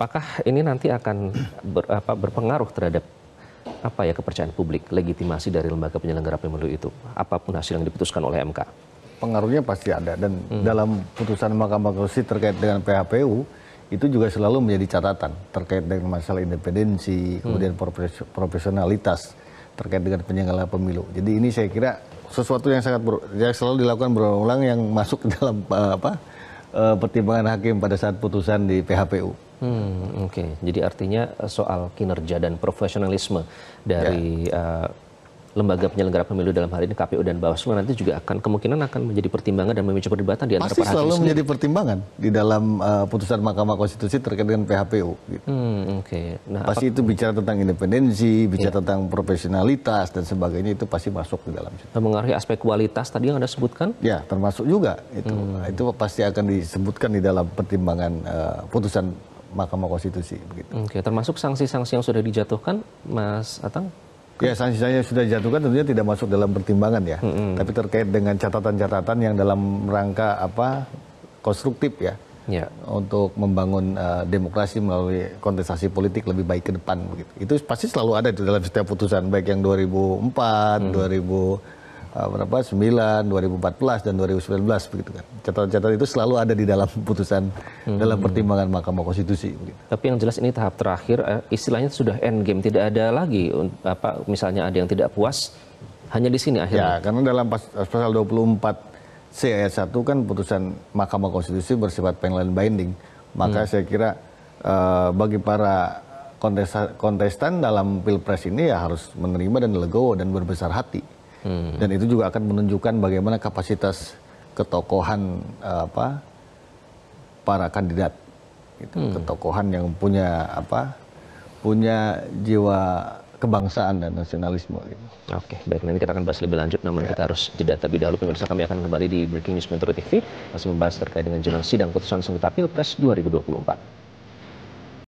apakah ini nanti akan berpengaruh terhadap kepercayaan publik, legitimasi dari lembaga penyelenggara pemilu itu, apapun hasil yang diputuskan oleh MK? Pengaruhnya pasti ada, dan dalam putusan Mahkamah Konstitusi terkait dengan PHPU itu juga selalu menjadi catatan terkait dengan masalah independensi, kemudian profesionalitas terkait dengan penyelenggara pemilu. Jadi ini saya kira sesuatu yang yang selalu dilakukan berulang yang masuk ke dalam pertimbangan hakim pada saat putusan di PHPU. Oke. Jadi artinya soal kinerja dan profesionalisme dari lembaga penyelenggara pemilu dalam hal ini KPU dan Bawaslu nanti juga kemungkinan akan menjadi pertimbangan dan memicu perdebatan di antara para hakim. Pasti selalu menjadi pertimbangan di dalam putusan Mahkamah Konstitusi terkait dengan PHPU. Gitu. Nah, pasti itu bicara tentang independensi, bicara tentang profesionalitas dan sebagainya, itu pasti masuk di dalam situ. Mengaruhi aspek kualitas tadi yang Anda sebutkan? Ya, termasuk juga itu. Itu pasti akan disebutkan di dalam pertimbangan putusan Mahkamah Konstitusi. Begitu. Termasuk sanksi-sanksi yang sudah dijatuhkan, Mas Atang? Ya, sanksi-sanksi yang sudah dijatuhkan tentunya tidak masuk dalam pertimbangan ya. Tapi terkait dengan catatan-catatan yang dalam rangka konstruktif ya. Untuk membangun demokrasi melalui kontestasi politik lebih baik ke depan. Begitu. Itu pasti selalu ada di dalam setiap putusan, baik yang 2004, 2009, 2014 dan 2019 begitu kan. Catatan-catatan itu selalu ada di dalam putusan dalam pertimbangan Mahkamah Konstitusi begitu. Tapi yang jelas ini tahap terakhir, istilahnya sudah end game, tidak ada lagi misalnya ada yang tidak puas hanya di sini akhirnya. Ya, karena dalam pasal 24C ayat 1 kan putusan Mahkamah Konstitusi bersifat penal and binding. Maka saya kira bagi para kontestan dalam Pilpres ini ya harus menerima dan legowo dan berbesar hati. Dan itu juga akan menunjukkan bagaimana kapasitas ketokohan para kandidat, ketokohan yang punya jiwa kebangsaan dan nasionalisme. Gitu. Oke, baik, nanti kita akan bahas lebih lanjut, namun kita harus jeda terlebih dahulu. Pemirsa, kami akan kembali di Breaking News Metro TV masih membahas terkait dengan jurnal sidang putusan sengketa Pilpres 2024.